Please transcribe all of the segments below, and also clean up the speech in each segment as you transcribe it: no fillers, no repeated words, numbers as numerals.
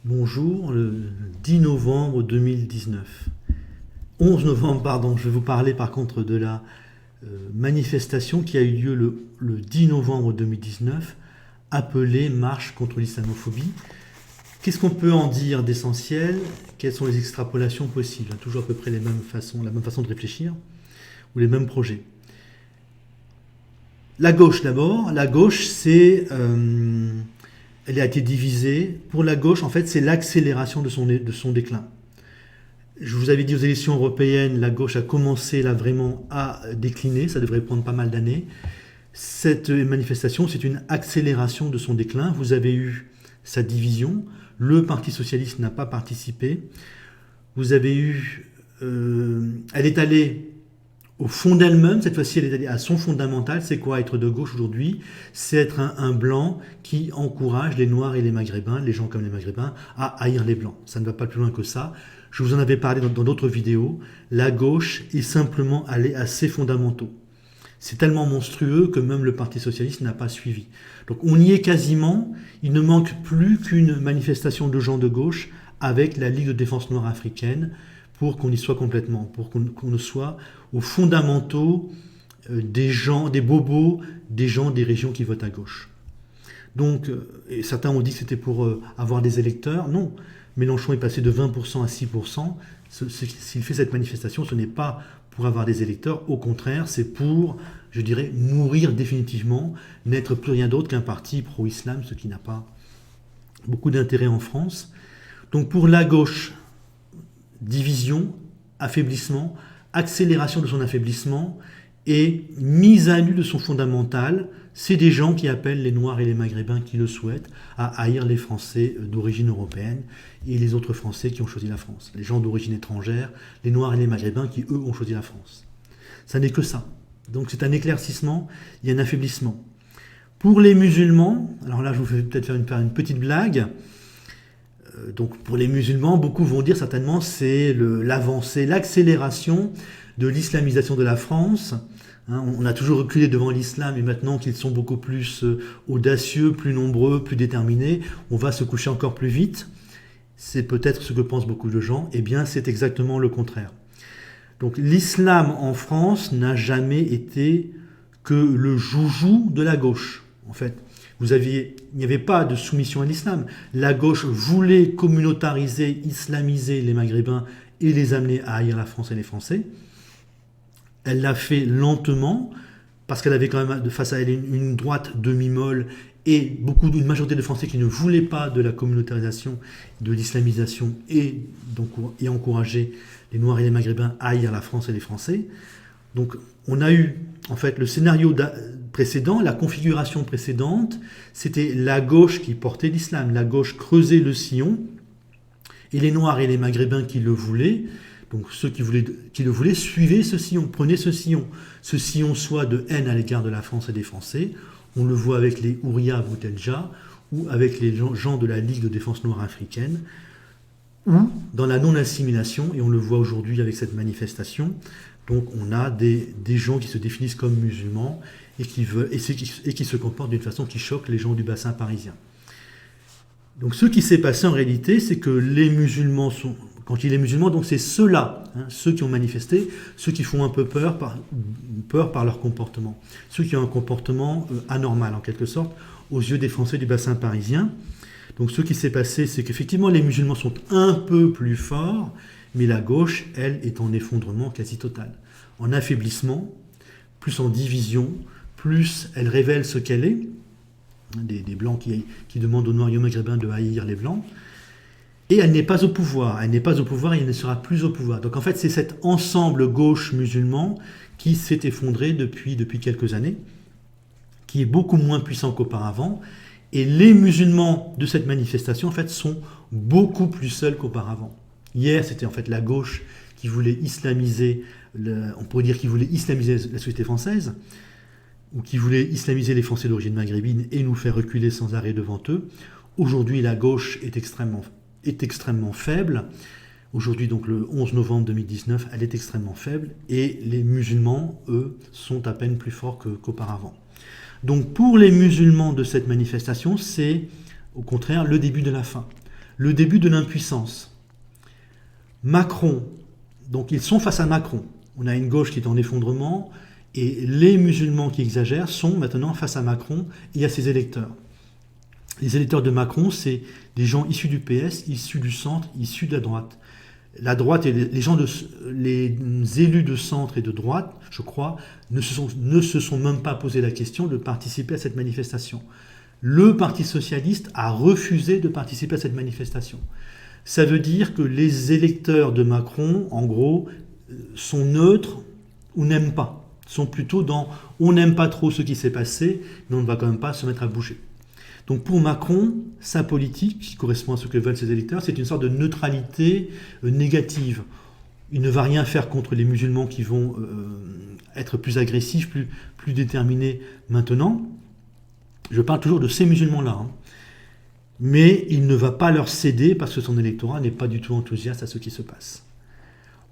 Bonjour, le 10 novembre 2019. 11 novembre, pardon, je vais vous parler par contre de la manifestation qui a eu lieu le 10 novembre 2019, appelée Marche contre l'islamophobie. Qu'est-ce qu'on peut en dire d'essentiel? Quelles sont les extrapolations possibles? Toujours à peu près la même façon de réfléchir, ou les mêmes projets. La gauche d'abord, la gauche elle a été divisée. Pour la gauche, en fait, c'est l'accélération de son déclin. Je vous avais dit aux élections européennes, la gauche a commencé là vraiment à décliner, ça devrait prendre pas mal d'années. Cette manifestation, c'est une accélération de son déclin. Vous avez eu sa division, le Parti socialiste n'a pas participé. Vous avez eu, elle est allée au fond d'elle-même, cette fois-ci elle est allée à son fondamental. C'est quoi être de gauche aujourd'hui? C'est être un blanc qui encourage les Noirs et les Maghrébins, les gens comme les Maghrébins, à haïr les Blancs. Ça ne va pas plus loin que ça. Je vous en avais parlé dans d'autres vidéos. La gauche est simplement allée à ses fondamentaux. C'est tellement monstrueux que même le Parti socialiste n'a pas suivi. Donc on y est quasiment. Il ne manque plus qu'une manifestation de gens de gauche avec la Ligue de défense noire africaine pour qu'on y soit complètement, pour qu'on soit aux fondamentaux des gens, des bobos, des gens des régions qui votent à gauche. Donc, et certains ont dit que c'était pour avoir des électeurs. Non, Mélenchon est passé de 20% à 6%. S'il fait cette manifestation, ce n'est pas pour avoir des électeurs. Au contraire, c'est pour, je dirais, mourir définitivement, n'être plus rien d'autre qu'un parti pro-islam, ce qui n'a pas beaucoup d'intérêt en France. Donc pour la gauche, division, affaiblissement, accélération de son affaiblissement et mise à nu de son fondamental. C'est des gens qui appellent les Noirs et les Maghrébins qui le souhaitent à haïr les Français d'origine européenne et les autres Français qui ont choisi la France. Les gens d'origine étrangère, les Noirs et les Maghrébins qui, eux, ont choisi la France. Ça n'est que ça. Donc c'est un éclaircissement, il y a un affaiblissement. Pour les musulmans, alors là je vous vais peut-être faire une petite blague. Donc pour les musulmans, beaucoup vont dire certainement c'est l'avancée, l'accélération de l'islamisation de la France. On a toujours reculé devant l'islam et maintenant qu'ils sont beaucoup plus audacieux, plus nombreux, plus déterminés, on va se coucher encore plus vite. C'est peut-être ce que pensent beaucoup de gens. Eh bien, c'est exactement le contraire. Donc l'islam en France n'a jamais été que le joujou de la gauche, en fait. Il n'y avait pas de soumission à l'islam. La gauche voulait communautariser, islamiser les Maghrébins et les amener à haïr la France et les Français. Elle l'a fait lentement, parce qu'elle avait quand même face à elle une droite demi-molle et une majorité de Français qui ne voulaient pas de la communautarisation, de l'islamisation et encourager les Noirs et les Maghrébins à haïr la France et les Français. Donc on a eu en fait le scénario précédent, la configuration précédente, c'était la gauche qui portait l'islam, la gauche creusait le sillon, et les Noirs et les Maghrébins qui le voulaient, donc ceux qui le voulaient, suivaient ce sillon, prenaient ce sillon soit de haine à l'égard de la France et des Français, on le voit avec les Houria Boutelja, ou avec les gens de la Ligue de défense noire africaine, ou dans la non-assimilation, et on le voit aujourd'hui avec cette manifestation. Donc on a des gens qui se définissent comme musulmans et qui se comportent d'une façon qui choque les gens du bassin parisien. Donc ce qui s'est passé en réalité, c'est que les musulmans quand il est musulman, donc c'est ceux-là, ceux qui ont manifesté, ceux qui font un peu peur par leur comportement, ceux qui ont un comportement anormal en quelque sorte aux yeux des Français du bassin parisien. Donc ce qui s'est passé, c'est qu'effectivement les musulmans sont un peu plus forts, mais la gauche, elle, est en effondrement quasi total, en affaiblissement, plus en division, plus elle révèle ce qu'elle est, des blancs qui demandent aux Noirs et aux Maghrébins de haïr les blancs, et elle n'est pas au pouvoir. Elle n'est pas au pouvoir et elle ne sera plus au pouvoir. Donc en fait, c'est cet ensemble gauche-musulman qui s'est effondré depuis quelques années, qui est beaucoup moins puissant qu'auparavant, et les musulmans de cette manifestation, en fait, sont beaucoup plus seuls qu'auparavant. Hier, c'était en fait la gauche qui voulait islamiser, on pourrait dire qu'il voulait islamiser la société française, ou qui voulait islamiser les Français d'origine maghrébine et nous faire reculer sans arrêt devant eux. Aujourd'hui, la gauche est extrêmement faible. Aujourd'hui, donc le 11 novembre 2019, elle est extrêmement faible et les musulmans, eux, sont à peine plus forts qu'auparavant. Donc pour les musulmans de cette manifestation, c'est au contraire le début de la fin. le début de l'impuissance. Macron, donc ils sont face à Macron. On a une gauche qui est en effondrement et les musulmans qui exagèrent sont maintenant face à Macron et à ses électeurs. Les électeurs de Macron, c'est des gens issus du PS, issus du centre, issus de la droite. La droite et les élus de centre et de droite, je crois, ne se sont même pas posé la question de participer à cette manifestation. Le Parti socialiste a refusé de participer à cette manifestation. Ça veut dire que les électeurs de Macron, en gros, sont neutres ou n'aiment pas. Sont plutôt dans « on n'aime pas trop ce qui s'est passé, mais on ne va quand même pas se mettre à bouger ». Donc pour Macron, sa politique, qui correspond à ce que veulent ses électeurs, c'est une sorte de neutralité négative. Il ne va rien faire contre les musulmans qui vont être plus agressifs, plus déterminés maintenant. Je parle toujours de ces musulmans-là. Hein. Mais il ne va pas leur céder parce que son électorat n'est pas du tout enthousiaste à ce qui se passe.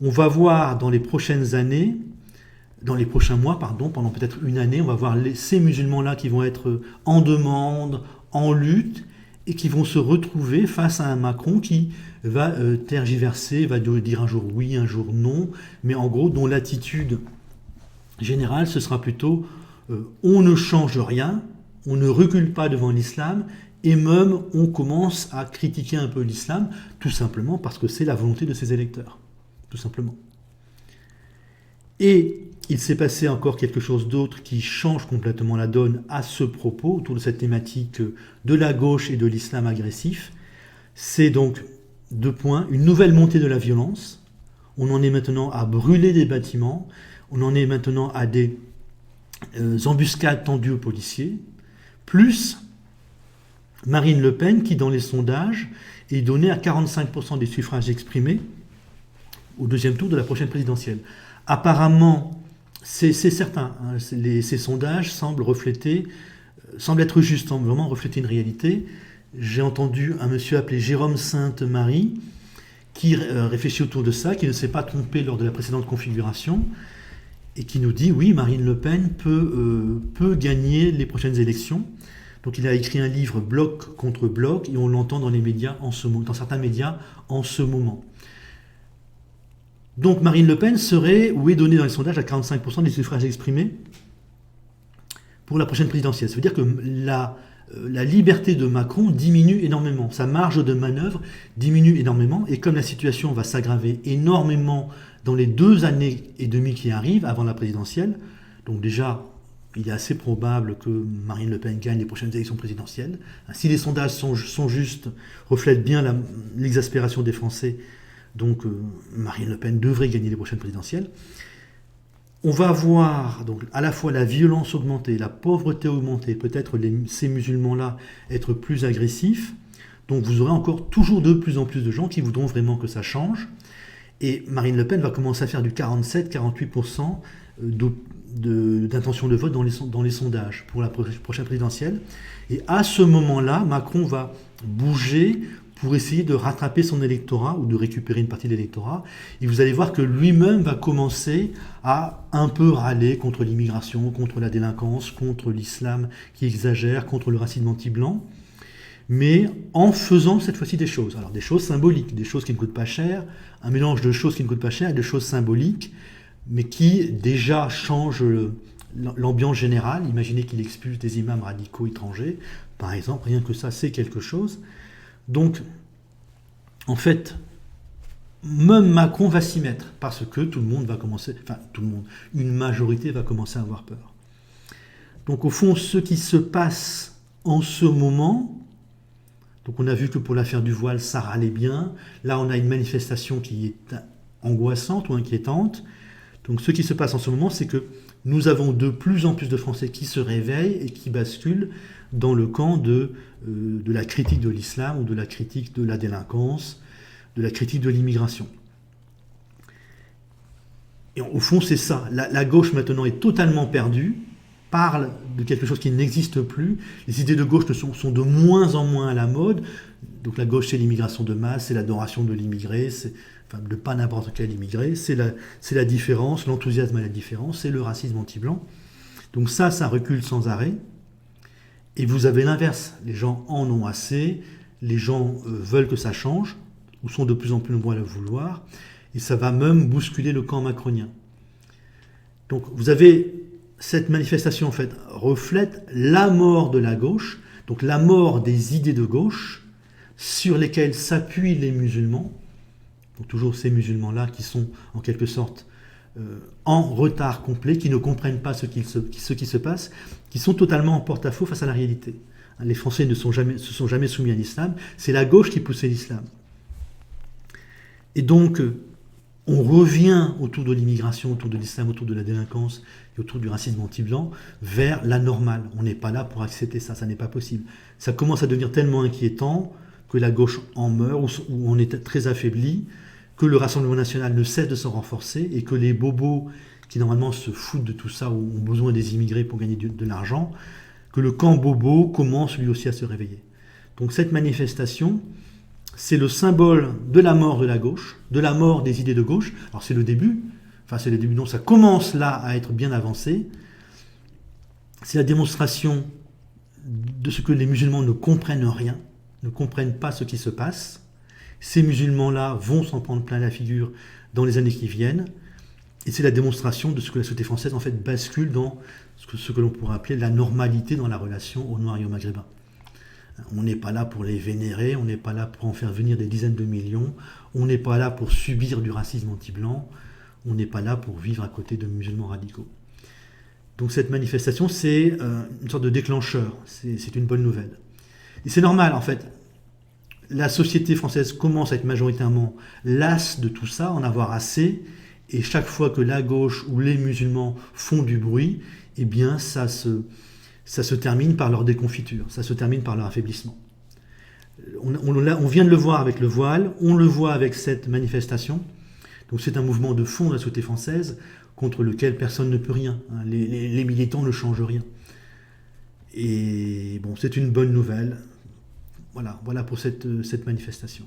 On va voir dans les prochaines années, dans les prochains mois, pendant peut-être une année, on va voir ces musulmans-là qui vont être en demande, en lutte, et qui vont se retrouver face à un Macron qui va tergiverser, va dire un jour oui, un jour non, mais en gros, dont l'attitude générale, ce sera plutôt on ne change rien, on ne recule pas devant l'islam, et même on commence à critiquer un peu l'islam, tout simplement parce que c'est la volonté de ses électeurs, tout simplement. Et il s'est passé encore quelque chose d'autre qui change complètement la donne à ce propos, autour de cette thématique de la gauche et de l'islam agressif. C'est donc, 2 points, une nouvelle montée de la violence. On en est maintenant à brûler des bâtiments, on en est maintenant à des embuscades tendues aux policiers, plus Marine Le Pen qui, dans les sondages, est donnée à 45% des suffrages exprimés au 2e tour de la prochaine présidentielle. Apparemment, c'est certain, hein, ces sondages semblent être justes, semblent vraiment refléter une réalité. J'ai entendu un monsieur appelé Jérôme Sainte-Marie qui réfléchit autour de ça, qui ne s'est pas trompé lors de la précédente configuration et qui nous dit oui, Marine Le Pen peut gagner les prochaines élections. Donc il a écrit un livre Bloc contre Bloc et on l'entend dans les médias dans certains médias en ce moment. Donc Marine Le Pen est donnée dans les sondages à 45% des suffrages exprimés pour la prochaine présidentielle. Ça veut dire que la liberté de Macron diminue énormément. Sa marge de manœuvre diminue énormément. Et comme la situation va s'aggraver énormément dans les 2 années et demie qui arrivent avant la présidentielle, donc déjà, il est assez probable que Marine Le Pen gagne les prochaines élections présidentielles. Si les sondages sont justes, reflètent bien l'exaspération des Français, donc Marine Le Pen devrait gagner les prochaines présidentielles. On va voir donc à la fois la violence augmenter, la pauvreté augmenter, peut-être ces musulmans-là être plus agressifs. Donc vous aurez encore toujours de plus en plus de gens qui voudront vraiment que ça change. Et Marine Le Pen va commencer à faire du 47-48% d'intention de vote dans les sondages pour la prochaine présidentielle. Et à ce moment-là, Macron va bouger pour essayer de rattraper son électorat ou de récupérer une partie de l'électorat. Et vous allez voir que lui-même va commencer à un peu râler contre l'immigration, contre la délinquance, contre l'islam qui exagère, contre le racisme anti-blanc, mais en faisant cette fois-ci des choses. Alors des choses symboliques, des choses qui ne coûtent pas cher, un mélange de choses qui ne coûtent pas cher et de choses symboliques, mais qui déjà changent l'ambiance générale. Imaginez qu'il expulse des imams radicaux étrangers, par exemple, rien que ça, c'est quelque chose. Donc, en fait, même Macron va s'y mettre, parce que tout le monde va commencer, une majorité va commencer à avoir peur. Donc au fond, ce qui se passe en ce moment, donc on a vu que pour l'affaire du voile, ça râlait bien. Là, on a une manifestation qui est angoissante ou inquiétante. Donc ce qui se passe en ce moment, c'est que nous avons de plus en plus de Français qui se réveillent et qui basculent dans le camp de la critique de l'islam ou de la critique de la délinquance, de la critique de l'immigration. Et au fond, c'est ça. La gauche maintenant est totalement perdue, parle de quelque chose qui n'existe plus. Les idées de gauche sont de moins en moins à la mode. Donc la gauche, c'est l'immigration de masse, c'est l'adoration de l'immigré, de pas n'importe quel immigré, c'est la différence, l'enthousiasme à la différence, c'est le racisme anti-blanc. Donc ça recule sans arrêt. Et vous avez l'inverse, les gens en ont assez, Les gens veulent que ça change, ou sont de plus en plus nombreux à le vouloir, et ça va même bousculer le camp macronien. Donc vous avez cette manifestation en fait reflète la mort de la gauche, donc la mort des idées de gauche sur lesquelles s'appuient les musulmans, donc toujours ces musulmans-là qui sont en quelque sorte en retard complet, qui ne comprennent pas ce qui se passe, qui sont totalement en porte-à-faux face à la réalité. Les Français ne se sont jamais soumis à l'islam, c'est la gauche qui poussait l'islam. Et donc, on revient autour de l'immigration, autour de l'islam, autour de la délinquance et autour du racisme anti-blanc vers la normale. On n'est pas là pour accepter ça, ça n'est pas possible. Ça commence à devenir tellement inquiétant que la gauche en meurt, ou on est très affaibli, que le Rassemblement national ne cesse de se renforcer et que les bobos qui normalement se foutent de tout ça ou ont besoin des immigrés pour gagner de l'argent, que le camp bobo commence lui aussi à se réveiller. Donc cette manifestation, c'est le symbole de la mort de la gauche, de la mort des idées de gauche. Alors c'est le début, non, ça commence là à être bien avancé. C'est la démonstration de ce que les musulmans ne comprennent rien, ne comprennent pas ce qui se passe. Ces musulmans-là vont s'en prendre plein la figure dans les années qui viennent. Et c'est la démonstration de ce que la société française en fait bascule dans ce que l'on pourrait appeler la normalité dans la relation aux Noirs et aux Maghrébins. On n'est pas là pour les vénérer, on n'est pas là pour en faire venir des dizaines de millions, on n'est pas là pour subir du racisme anti-blanc, on n'est pas là pour vivre à côté de musulmans radicaux. Donc cette manifestation, c'est une sorte de déclencheur, c'est une bonne nouvelle. Et c'est normal en fait. La société française commence à être majoritairement lasse de tout ça, en avoir assez, et chaque fois que la gauche ou les musulmans font du bruit, eh bien ça se termine par leur déconfiture, ça se termine par leur affaiblissement. On vient de le voir avec le voile, on le voit avec cette manifestation. Donc c'est un mouvement de fond de la société française contre lequel personne ne peut rien. Les militants ne changent rien. Et bon, c'est une bonne nouvelle. Voilà pour cette manifestation.